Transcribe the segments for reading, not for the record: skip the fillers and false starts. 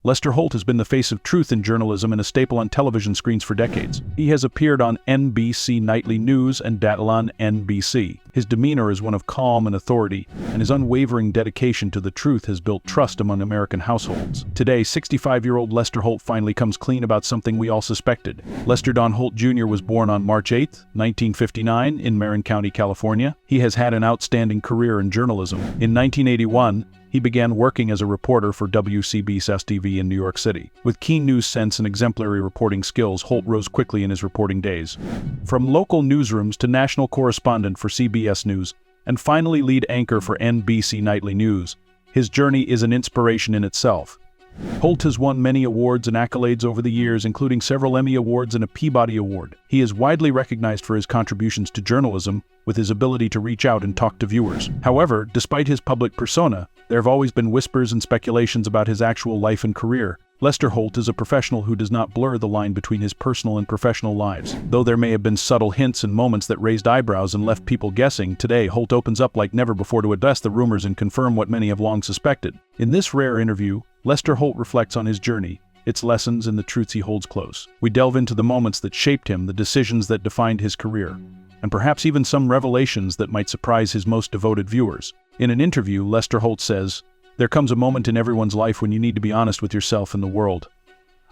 Lester Holt has been the face of truth in journalism and a staple on television screens for decades. He has appeared on NBC Nightly News and Dateline NBC. His demeanor is one of calm and authority, and his unwavering dedication to the truth has built trust among American households. Today, 65-year-old Lester Holt finally comes clean about something we all suspected. Lester Don Holt Jr. was born on March 8, 1959, in Marin County, California. He has had an outstanding career in journalism. In 1981, he began working as a reporter for WCBS-TV in New York City. With keen news sense and exemplary reporting skills, Holt rose quickly in his reporting days. From local newsrooms to national correspondent for CBS News, and finally lead anchor for NBC Nightly News, his journey is an inspiration in itself. Holt has won many awards and accolades over the years, including several Emmy Awards and a Peabody Award. He is widely recognized for his contributions to journalism, with his ability to reach out and talk to viewers. However, despite his public persona, there have always been whispers and speculations about his actual life and career. Lester Holt is a professional who does not blur the line between his personal and professional lives. Though there may have been subtle hints and moments that raised eyebrows and left people guessing, today Holt opens up like never before to address the rumors and confirm what many have long suspected. In this rare interview, Lester Holt reflects on his journey, its lessons, and the truths he holds close. We delve into the moments that shaped him, the decisions that defined his career, and perhaps even some revelations that might surprise his most devoted viewers. In an interview, Lester Holt says, "There comes a moment in everyone's life when you need to be honest with yourself and the world.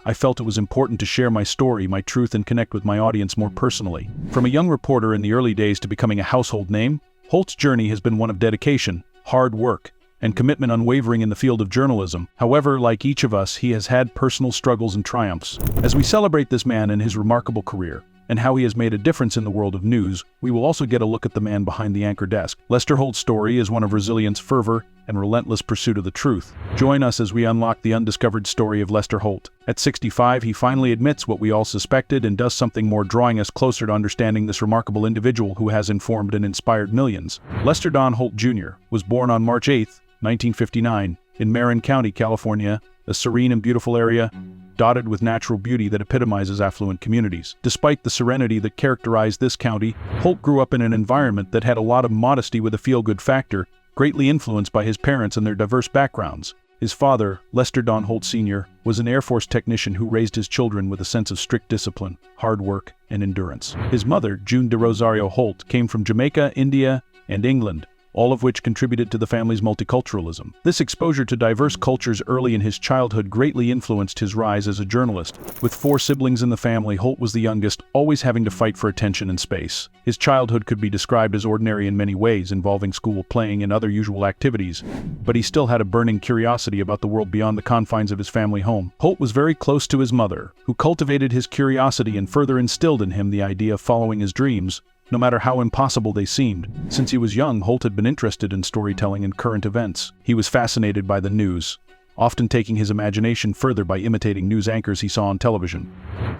I felt it was important to share my story, my truth, and connect with my audience more personally." From a young reporter in the early days to becoming a household name, Holt's journey has been one of dedication, hard work, and commitment unwavering in the field of journalism. However, like each of us, he has had personal struggles and triumphs. As we celebrate this man and his remarkable career, and how he has made a difference in the world of news, we will also get a look at the man behind the anchor desk. Lester Holt's story is one of resilience, fervor, and relentless pursuit of the truth. Join us as we unlock the undiscovered story of Lester Holt. At 65, he finally admits what we all suspected and does something more, drawing us closer to understanding this remarkable individual who has informed and inspired millions. Lester Don Holt Jr. was born on March 8, 1959, in Marin County, California, a serene and beautiful area dotted with natural beauty that epitomizes affluent communities. Despite the serenity that characterized this county, Holt grew up in an environment that had a lot of modesty with a feel-good factor, greatly influenced by his parents and their diverse backgrounds. His father, Lester Don Holt Sr., was an Air Force technician who raised his children with a sense of strict discipline, hard work, and endurance. His mother, June de Rosario Holt, came from Jamaica, India, and England, all of which contributed to the family's multiculturalism. This exposure to diverse cultures early in his childhood greatly influenced his rise as a journalist. With 4 siblings in the family, Holt was the youngest, always having to fight for attention and space. His childhood could be described as ordinary in many ways, involving school, playing, and other usual activities, but he still had a burning curiosity about the world beyond the confines of his family home. Holt was very close to his mother, who cultivated his curiosity and further instilled in him the idea of following his dreams, no matter how impossible they seemed. Since he was young, Holt had been interested in storytelling and current events. He was fascinated by the news, often taking his imagination further by imitating news anchors he saw on television.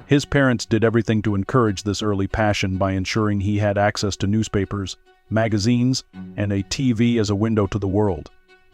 His parents did everything to encourage this early passion by ensuring he had access to newspapers, magazines, and a TV as a window to the world.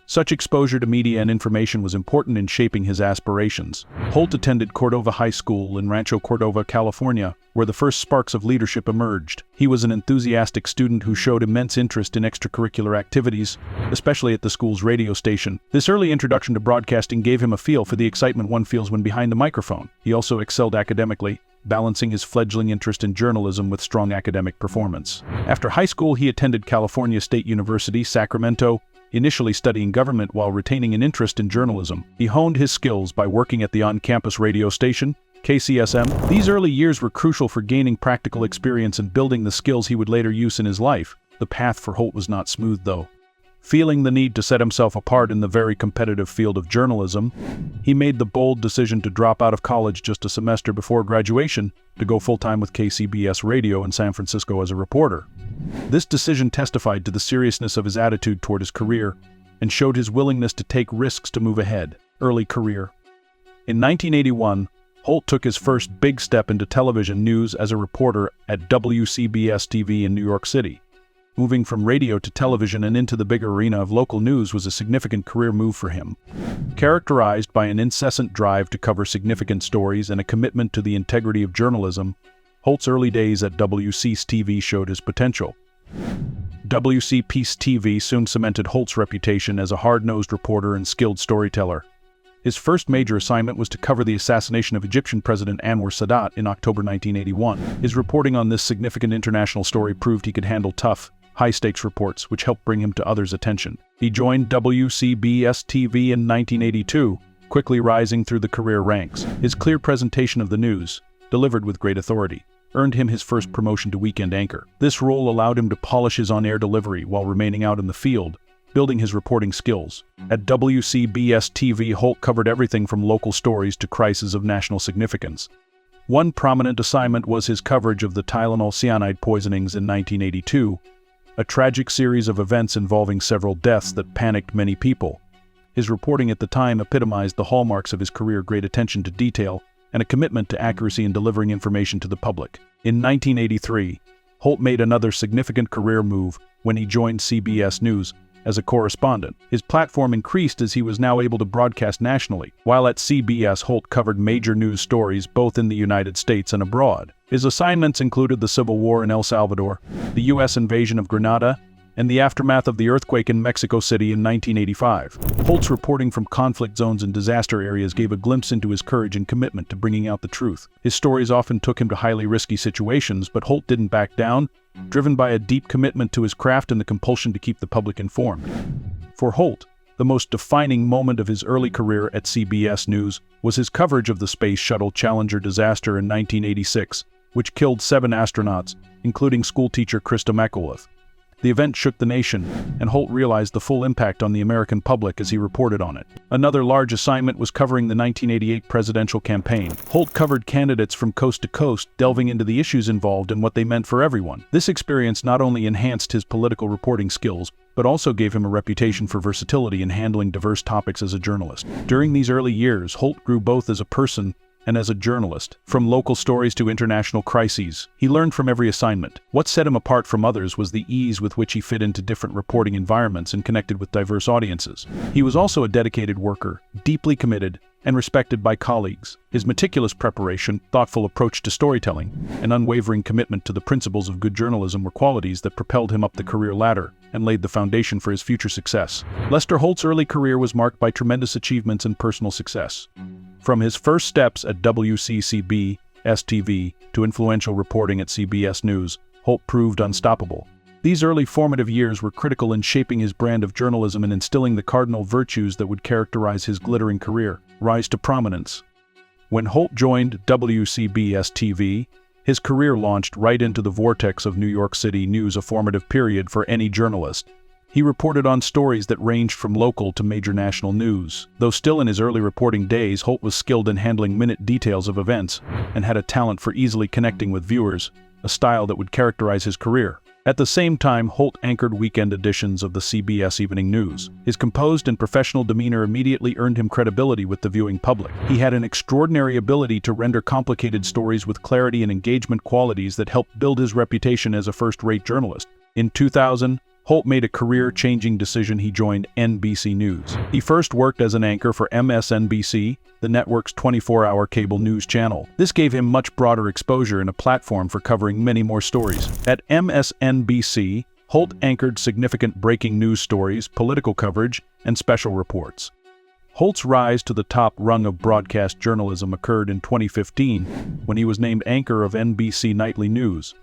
Such exposure to media and information was important in shaping his aspirations. Holt attended Cordova High School in Rancho Cordova, California, where the first sparks of leadership emerged. He was an enthusiastic student who showed immense interest in extracurricular activities, especially at the school's radio station. This early introduction to broadcasting gave him a feel for the excitement one feels when behind the microphone. He also excelled academically, balancing his fledgling interest in journalism with strong academic performance. After high school, he attended California State University, Sacramento, initially studying government while retaining an interest in journalism. He honed his skills by working at the on-campus radio station, KCSM. These early years were crucial for gaining practical experience and building the skills he would later use in his life. The path for Holt was not smooth, though. Feeling the need to set himself apart in the very competitive field of journalism, he made the bold decision to drop out of college just a semester before graduation to go full-time with KCBS Radio in San Francisco as a reporter. This decision testified to the seriousness of his attitude toward his career and showed his willingness to take risks to move ahead. Early career. In 1981, Holt took his first big step into television news as a reporter at WCBS-TV in New York City. Moving from radio to television and into the big arena of local news was a significant career move for him. Characterized by an incessant drive to cover significant stories and a commitment to the integrity of journalism, Holt's early days at WCBS-TV showed his potential. WCBS-TV soon cemented Holt's reputation as a hard-nosed reporter and skilled storyteller. His first major assignment was to cover the assassination of Egyptian President Anwar Sadat in October 1981. His reporting on this significant international story proved he could handle tough, high-stakes reports, which helped bring him to others' attention. He joined WCBS-TV in 1982, quickly rising through the career ranks. His clear presentation of the news, delivered with great authority, earned him his first promotion to weekend anchor. This role allowed him to polish his on-air delivery while remaining out in the field, building his reporting skills. At WCBS-TV, Holt covered everything from local stories to crises of national significance. One prominent assignment was his coverage of the Tylenol cyanide poisonings in 1982, a tragic series of events involving several deaths that panicked many people. His reporting at the time epitomized the hallmarks of his career: great attention to detail and a commitment to accuracy in delivering information to the public. In 1983, Holt made another significant career move when he joined CBS News as a correspondent. His platform increased as he was now able to broadcast nationally. While at CBS, Holt covered major news stories both in the United States and abroad. His assignments included the Civil War in El Salvador, the U.S. invasion of Grenada, and the aftermath of the earthquake in Mexico City in 1985. Holt's reporting from conflict zones and disaster areas gave a glimpse into his courage and commitment to bringing out the truth. His stories often took him to highly risky situations, but Holt didn't back down, driven by a deep commitment to his craft and the compulsion to keep the public informed. For Holt, the most defining moment of his early career at CBS News was his coverage of the Space Shuttle Challenger disaster in 1986, which killed 7 astronauts, including schoolteacher Krista McAuliffe. The event shook the nation, and Holt realized the full impact on the American public as he reported on it. Another large assignment was covering the 1988 presidential campaign. Holt covered candidates from coast to coast, delving into the issues involved and what they meant for everyone. This experience not only enhanced his political reporting skills, but also gave him a reputation for versatility in handling diverse topics as a journalist. During these early years, Holt grew both as a person and as a journalist. From local stories to international crises, he learned from every assignment. What set him apart from others was the ease with which he fit into different reporting environments and connected with diverse audiences. He was also a dedicated worker, deeply committed, and respected by colleagues. His meticulous preparation, thoughtful approach to storytelling, and unwavering commitment to the principles of good journalism were qualities that propelled him up the career ladder and laid the foundation for his future success. Lester Holt's early career was marked by tremendous achievements and personal success. From his first steps at WCCB-TV to influential reporting at CBS News, Holt proved unstoppable. These early formative years were critical in shaping his brand of journalism and instilling the cardinal virtues that would characterize his glittering career. Rise to prominence. When Holt joined WCBS-TV, his career launched right into the vortex of New York City news, a formative period for any journalist. He reported on stories that ranged from local to major national news. Though still in his early reporting days, Holt was skilled in handling minute details of events and had a talent for easily connecting with viewers, a style that would characterize his career. At the same time, Holt anchored weekend editions of the CBS Evening News. His composed and professional demeanor immediately earned him credibility with the viewing public. He had an extraordinary ability to render complicated stories with clarity and engagement, qualities that helped build his reputation as a first-rate journalist. In 2000, Holt made a career-changing decision. He joined NBC News. He first worked as an anchor for MSNBC, the network's 24-hour cable news channel. This gave him much broader exposure and a platform for covering many more stories. At MSNBC, Holt anchored significant breaking news stories, political coverage, and special reports. Holt's rise to the top rung of broadcast journalism occurred in 2015, when he was named anchor of NBC Nightly News.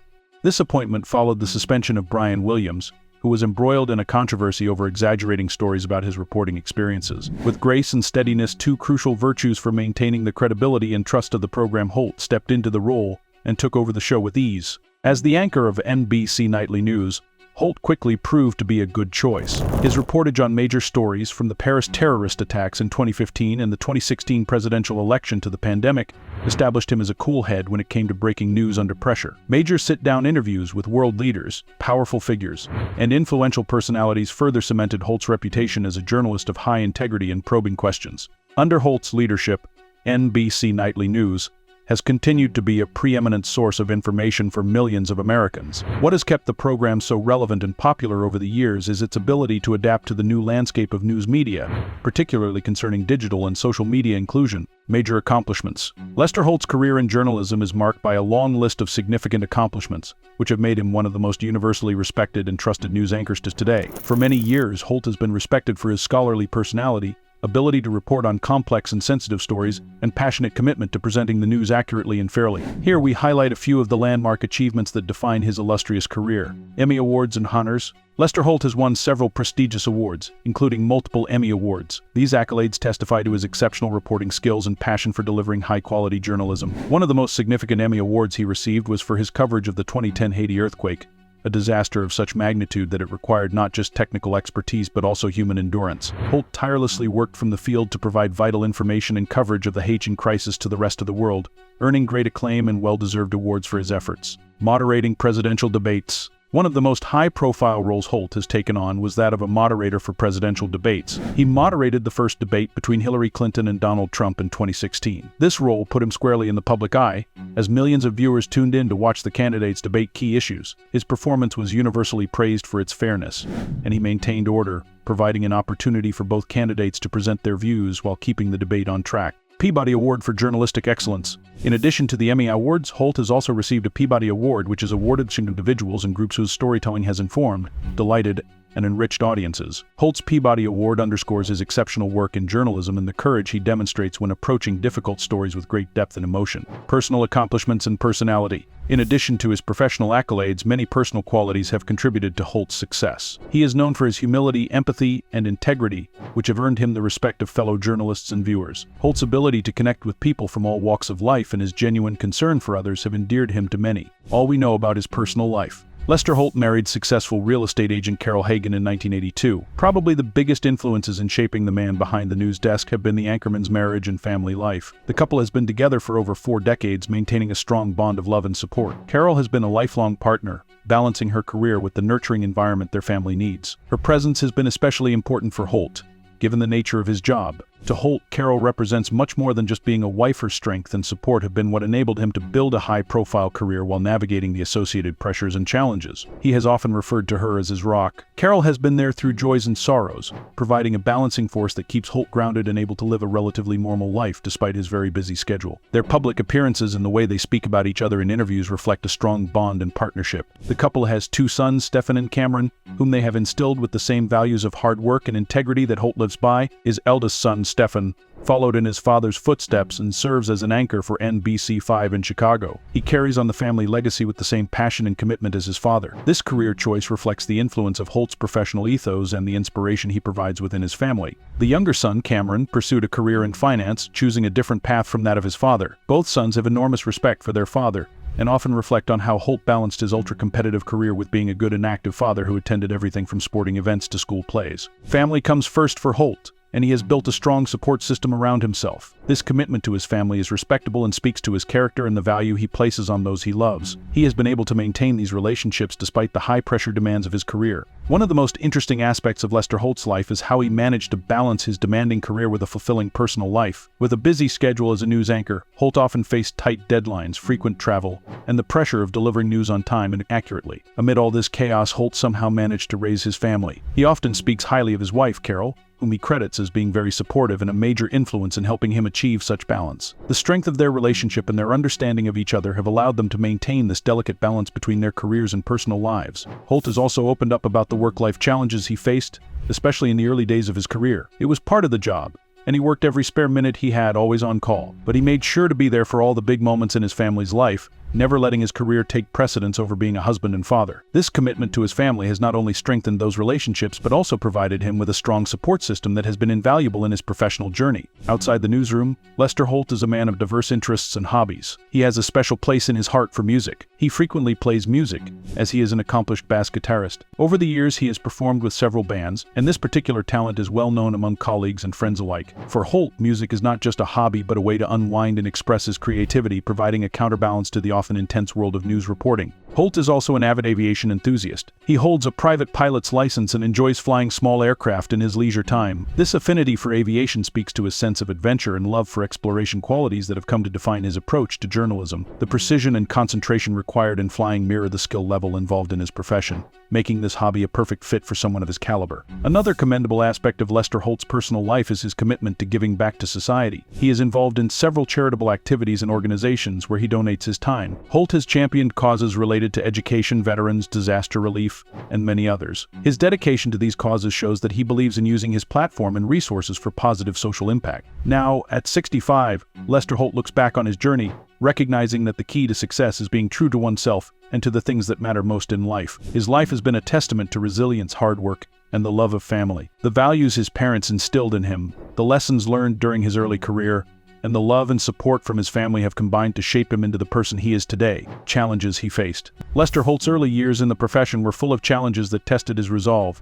This appointment followed the suspension of Brian Williams, who was embroiled in a controversy over exaggerating stories about his reporting experiences. With grace and steadiness, two crucial virtues for maintaining the credibility and trust of the program, Holt stepped into the role and took over the show with ease. As the anchor of NBC Nightly News, Holt quickly proved to be a good choice. His reportage on major stories, from the Paris terrorist attacks in 2015 and the 2016 presidential election to the pandemic, established him as a cool head when it came to breaking news under pressure. Major sit-down interviews with world leaders, powerful figures, and influential personalities further cemented Holt's reputation as a journalist of high integrity and probing questions. Under Holt's leadership, NBC Nightly News has continued to be a preeminent source of information for millions of Americans. What has kept the program so relevant and popular over the years is its ability to adapt to the new landscape of news media, particularly concerning digital and social media inclusion. Major accomplishments. Lester Holt's career in journalism is marked by a long list of significant accomplishments, which have made him one of the most universally respected and trusted news anchors to today. For many years, Holt has been respected for his scholarly personality, ability to report on complex and sensitive stories, and passionate commitment to presenting the news accurately and fairly. Here we highlight a few of the landmark achievements that define his illustrious career. Emmy Awards and honors. Lester Holt has won several prestigious awards, including multiple Emmy Awards. These accolades testify to his exceptional reporting skills and passion for delivering high-quality journalism. One of the most significant Emmy Awards he received was for his coverage of the 2010 Haiti earthquake, a disaster of such magnitude that it required not just technical expertise but also human endurance. Holt tirelessly worked from the field to provide vital information and coverage of the Haitian crisis to the rest of the world, earning great acclaim and well-deserved awards for his efforts. Moderating presidential debates. One of the most high-profile roles Holt has taken on was that of a moderator for presidential debates. He moderated the first debate between Hillary Clinton and Donald Trump in 2016. This role put him squarely in the public eye, as millions of viewers tuned in to watch the candidates debate key issues. His performance was universally praised for its fairness, and he maintained order, providing an opportunity for both candidates to present their views while keeping the debate on track. Peabody Award for Journalistic Excellence. In addition to the Emmy Awards, Holt has also received a Peabody Award, which is awarded to individuals and groups whose storytelling has informed, delighted, and enriched audiences. Holt's Peabody Award underscores his exceptional work in journalism and the courage he demonstrates when approaching difficult stories with great depth and emotion. Personal accomplishments and personality. In addition to his professional accolades, many personal qualities have contributed to Holt's success. He is known for his humility, empathy, and integrity, which have earned him the respect of fellow journalists and viewers. Holt's ability to connect with people from all walks of life and his genuine concern for others have endeared him to many. All we know about his personal life. Lester Holt married successful real estate agent Carol Hagan in 1982. Probably the biggest influences in shaping the man behind the news desk have been the anchorman's marriage and family life. The couple has been together for over 4 decades, maintaining a strong bond of love and support. Carol has been a lifelong partner, balancing her career with the nurturing environment their family needs. Her presence has been especially important for Holt, given the nature of his job. To Holt, Carol represents much more than just being a wife. Her strength and support have been what enabled him to build a high-profile career while navigating the associated pressures and challenges. He has often referred to her as his rock. Carol has been there through joys and sorrows, providing a balancing force that keeps Holt grounded and able to live a relatively normal life despite his very busy schedule. Their public appearances and the way they speak about each other in interviews reflect a strong bond and partnership. The couple has 2 sons, Stephen and Cameron, whom they have instilled with the same values of hard work and integrity that Holt lives by. His eldest son, Stephen, followed in his father's footsteps and serves as an anchor for NBC5 in Chicago. He carries on the family legacy with the same passion and commitment as his father. This career choice reflects the influence of Holt's professional ethos and the inspiration he provides within his family. The younger son, Cameron, pursued a career in finance, choosing a different path from that of his father. Both sons have enormous respect for their father, and often reflect on how Holt balanced his ultra-competitive career with being a good and active father who attended everything from sporting events to school plays. Family comes first for Holt, and he has built a strong support system around himself. This commitment to his family is respectable and speaks to his character and the value he places on those he loves. He has been able to maintain these relationships despite the high-pressure demands of his career. One of the most interesting aspects of Lester Holt's life is how he managed to balance his demanding career with a fulfilling personal life. With a busy schedule as a news anchor, Holt often faced tight deadlines, frequent travel, and the pressure of delivering news on time and accurately. Amid all this chaos, Holt somehow managed to raise his family. He often speaks highly of his wife, Carol, whom he credits as being very supportive and a major influence in helping him achieve such balance. The strength of their relationship and their understanding of each other have allowed them to maintain this delicate balance between their careers and personal lives. Holt has also opened up about the work-life challenges he faced, especially in the early days of his career. It was part of the job, and he worked every spare minute he had, always on call. But he made sure to be there for all the big moments in his family's life, never letting his career take precedence over being a husband and father. This commitment to his family has not only strengthened those relationships but also provided him with a strong support system that has been invaluable in his professional journey. Outside the newsroom, Lester Holt is a man of diverse interests and hobbies. He has a special place in his heart for music. He frequently plays music, as he is an accomplished bass guitarist. Over the years, he has performed with several bands, and this particular talent is well known among colleagues and friends alike. For Holt, music is not just a hobby but a way to unwind and express his creativity, providing a counterbalance to the often intense world of news reporting. Holt is also an avid aviation enthusiast. He holds a private pilot's license and enjoys flying small aircraft in his leisure time. This affinity for aviation speaks to his sense of adventure and love for exploration, qualities that have come to define his approach to journalism. The precision and concentration required in flying mirror the skill level involved in his profession, making this hobby a perfect fit for someone of his caliber. Another commendable aspect of Lester Holt's personal life is his commitment to giving back to society. He is involved in several charitable activities and organizations where he donates his time. Holt has championed causes related donated to education, veterans, disaster relief, and many others. His dedication to these causes shows that he believes in using his platform and resources for positive social impact. Now, at 65, Lester Holt looks back on his journey, recognizing that the key to success is being true to oneself and to the things that matter most in life. His life has been a testament to resilience, hard work, and the love of family. The values his parents instilled in him, the lessons learned during his early career, and the love and support from his family have combined to shape him into the person he is today. Challenges he faced. Lester Holt's early years in the profession were full of challenges that tested his resolve.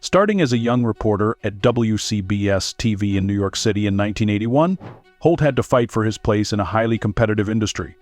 Starting as a young reporter at WCBS-TV in New York City in 1981, Holt had to fight for his place in a highly competitive industry.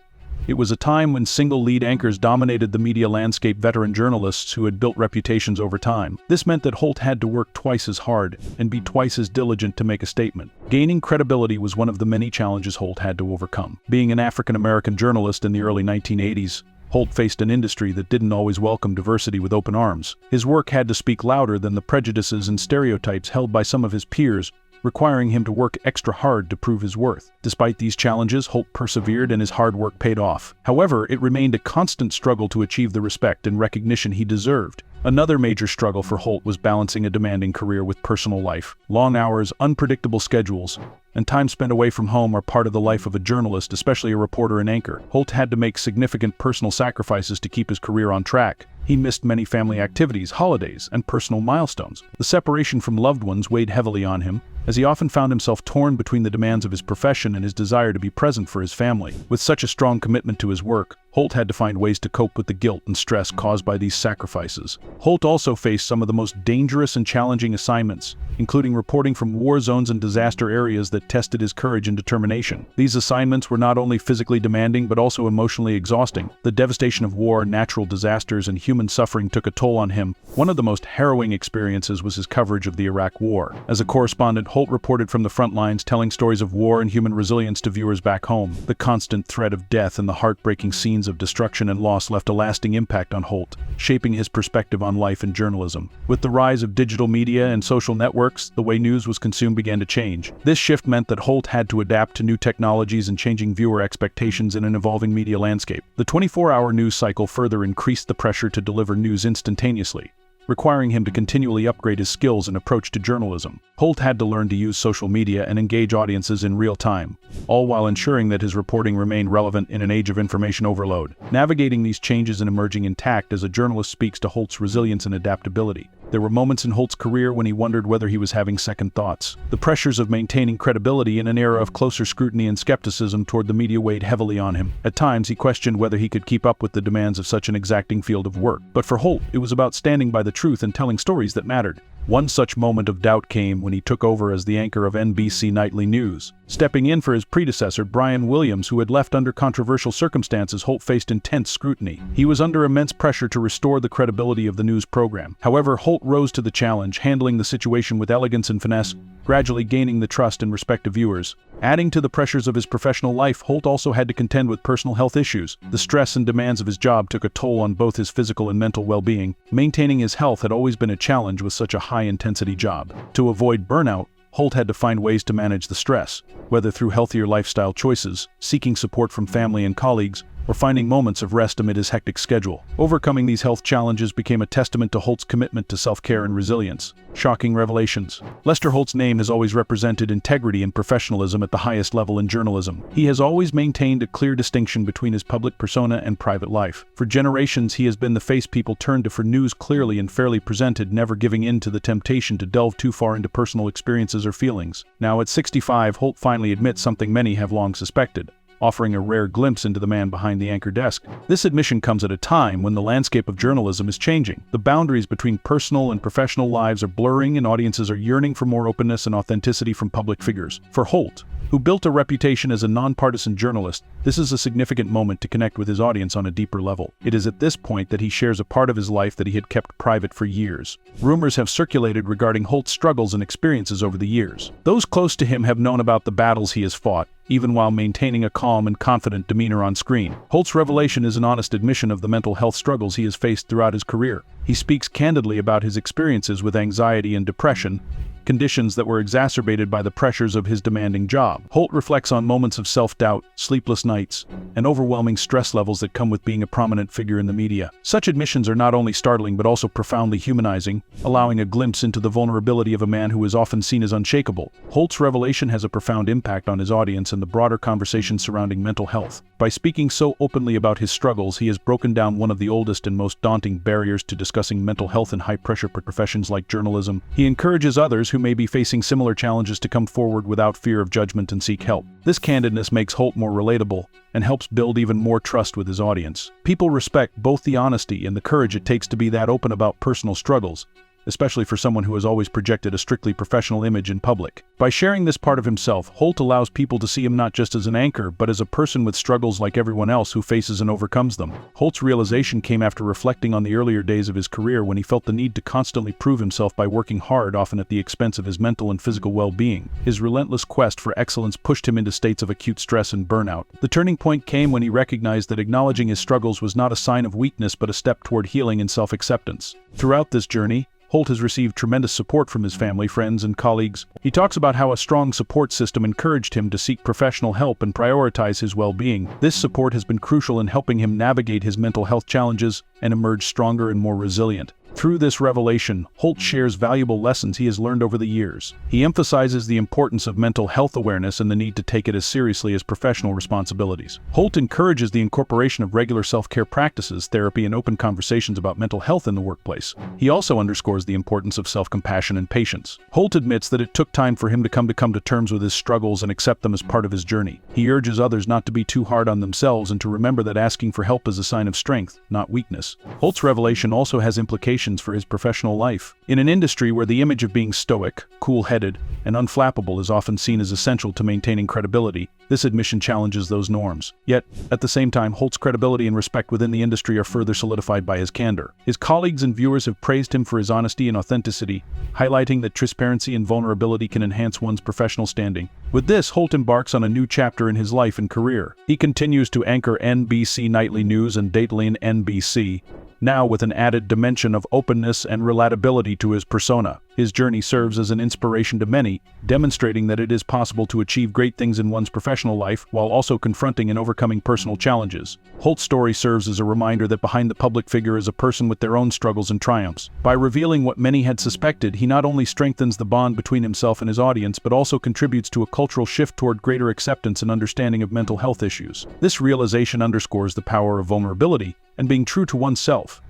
It was a time when single lead anchors dominated the media landscape, veteran journalists who had built reputations over time. This meant that Holt had to work twice as hard and be twice as diligent to make a statement. Gaining credibility was one of the many challenges Holt had to overcome. Being an African-American journalist in the early 1980s, Holt faced an industry that didn't always welcome diversity with open arms. His work had to speak louder than the prejudices and stereotypes held by some of his peers, requiring him to work extra hard to prove his worth. Despite these challenges, Holt persevered and his hard work paid off. However, it remained a constant struggle to achieve the respect and recognition he deserved. Another major struggle for Holt was balancing a demanding career with personal life. Long hours, unpredictable schedules, and time spent away from home are part of the life of a journalist, especially a reporter and anchor. Holt had to make significant personal sacrifices to keep his career on track. He missed many family activities, holidays, and personal milestones. The separation from loved ones weighed heavily on him, as he often found himself torn between the demands of his profession and his desire to be present for his family. With such a strong commitment to his work, Holt had to find ways to cope with the guilt and stress caused by these sacrifices. Holt also faced some of the most dangerous and challenging assignments, including reporting from war zones and disaster areas that tested his courage and determination. These assignments were not only physically demanding but also emotionally exhausting. The devastation of war, natural disasters, and human suffering took a toll on him. One of the most harrowing experiences was his coverage of the Iraq War. As a correspondent, Holt reported from the front lines, telling stories of war and human resilience to viewers back home. The constant threat of death and the heartbreaking scenes of destruction and loss left a lasting impact on Holt, shaping his perspective on life and journalism. With the rise of digital media and social networks, the way news was consumed began to change. This shift meant that Holt had to adapt to new technologies and changing viewer expectations in an evolving media landscape. The 24-hour news cycle further increased the pressure to deliver news instantaneously, requiring him to continually upgrade his skills and approach to journalism. Holt had to learn to use social media and engage audiences in real time, all while ensuring that his reporting remained relevant in an age of information overload. Navigating these changes and emerging intact as a journalist speaks to Holt's resilience and adaptability. There were moments in Holt's career when he wondered whether he was having second thoughts. The pressures of maintaining credibility in an era of closer scrutiny and skepticism toward the media weighed heavily on him. At times, he questioned whether he could keep up with the demands of such an exacting field of work. But for Holt, it was about standing by the truth and telling stories that mattered. One such moment of doubt came when he took over as the anchor of NBC Nightly News. Stepping in for his predecessor, Brian Williams, who had left under controversial circumstances, Holt faced intense scrutiny. He was under immense pressure to restore the credibility of the news program. However, Holt rose to the challenge, handling the situation with elegance and finesse, gradually gaining the trust and respect of viewers. Adding to the pressures of his professional life, Holt also had to contend with personal health issues. The stress and demands of his job took a toll on both his physical and mental well-being. Maintaining his health had always been a challenge with such a high-intensity job. To avoid burnout, Holt had to find ways to manage the stress, whether through healthier lifestyle choices, seeking support from family and colleagues, or finding moments of rest amid his hectic schedule. Overcoming these health challenges became a testament to Holt's commitment to self-care and resilience. Shocking revelations. Lester Holt's name has always represented integrity and professionalism at the highest level in journalism. He has always maintained a clear distinction between his public persona and private life. For generations, he has been the face people turn to for news clearly and fairly presented, never giving in to the temptation to delve too far into personal experiences or feelings. Now at 65, Holt finally admits something many have long suspected, offering a rare glimpse into the man behind the anchor desk. This admission comes at a time when the landscape of journalism is changing. The boundaries between personal and professional lives are blurring, and audiences are yearning for more openness and authenticity from public figures. For Holt, who built a reputation as a nonpartisan journalist, this is a significant moment to connect with his audience on a deeper level. It is at this point that he shares a part of his life that he had kept private for years. Rumors have circulated regarding Holt's struggles and experiences over the years. Those close to him have known about the battles he has fought, even while maintaining a calm and confident demeanor on screen. Holt's revelation is an honest admission of the mental health struggles he has faced throughout his career. He speaks candidly about his experiences with anxiety and depression, conditions that were exacerbated by the pressures of his demanding job. Holt reflects on moments of self-doubt, sleepless nights, and overwhelming stress levels that come with being a prominent figure in the media. Such admissions are not only startling but also profoundly humanizing, allowing a glimpse into the vulnerability of a man who is often seen as unshakable. Holt's revelation has a profound impact on his audience and the broader conversation surrounding mental health. By speaking so openly about his struggles, he has broken down one of the oldest and most daunting barriers to discussing mental health in high-pressure professions like journalism. He encourages others who may be facing similar challenges to come forward without fear of judgment and seek help. This candidness makes Holt more relatable and helps build even more trust with his audience. People respect both the honesty and the courage it takes to be that open about personal struggles, especially for someone who has always projected a strictly professional image in public. By sharing this part of himself, Holt allows people to see him not just as an anchor, but as a person with struggles like everyone else who faces and overcomes them. Holt's realization came after reflecting on the earlier days of his career when he felt the need to constantly prove himself by working hard, often at the expense of his mental and physical well-being. His relentless quest for excellence pushed him into states of acute stress and burnout. The turning point came when he recognized that acknowledging his struggles was not a sign of weakness but a step toward healing and self-acceptance. Throughout this journey, Holt has received tremendous support from his family, friends, and colleagues. He talks about how a strong support system encouraged him to seek professional help and prioritize his well-being. This support has been crucial in helping him navigate his mental health challenges and emerge stronger and more resilient. Through this revelation, Holt shares valuable lessons he has learned over the years. He emphasizes the importance of mental health awareness and the need to take it as seriously as professional responsibilities. Holt encourages the incorporation of regular self-care practices, therapy, and open conversations about mental health in the workplace. He also underscores the importance of self-compassion and patience. Holt admits that it took time for him to come to terms with his struggles and accept them as part of his journey. He urges others not to be too hard on themselves and to remember that asking for help is a sign of strength, not weakness. Holt's revelation also has implications for his professional life. In an industry where the image of being stoic, cool-headed, and unflappable is often seen as essential to maintaining credibility, this admission challenges those norms. Yet, at the same time, Holt's credibility and respect within the industry are further solidified by his candor. His colleagues and viewers have praised him for his honesty and authenticity, highlighting that transparency and vulnerability can enhance one's professional standing. With this, Holt embarks on a new chapter in his life and career. He continues to anchor NBC Nightly News and Dateline NBC, now with an added dimension of openness and relatability to his persona. His journey serves as an inspiration to many, demonstrating that it is possible to achieve great things in one's professional life while also confronting and overcoming personal challenges. Holt's story serves as a reminder that behind the public figure is a person with their own struggles and triumphs. By revealing what many had suspected, he not only strengthens the bond between himself and his audience, but also contributes to a cultural shift toward greater acceptance and understanding of mental health issues. This realization underscores the power of vulnerability and being true to oneself.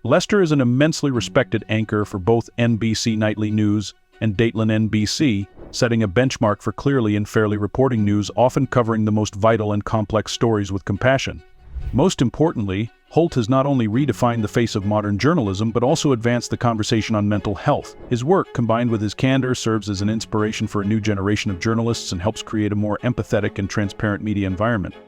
Lester is an immensely respected anchor for both NBC Nightly News and Dateline NBC, setting a benchmark for clearly and fairly reporting news, often covering the most vital and complex stories with compassion. Most importantly, Holt has not only redefined the face of modern journalism but also advanced the conversation on mental health. His work, combined with his candor, serves as an inspiration for a new generation of journalists and helps create a more empathetic and transparent media environment.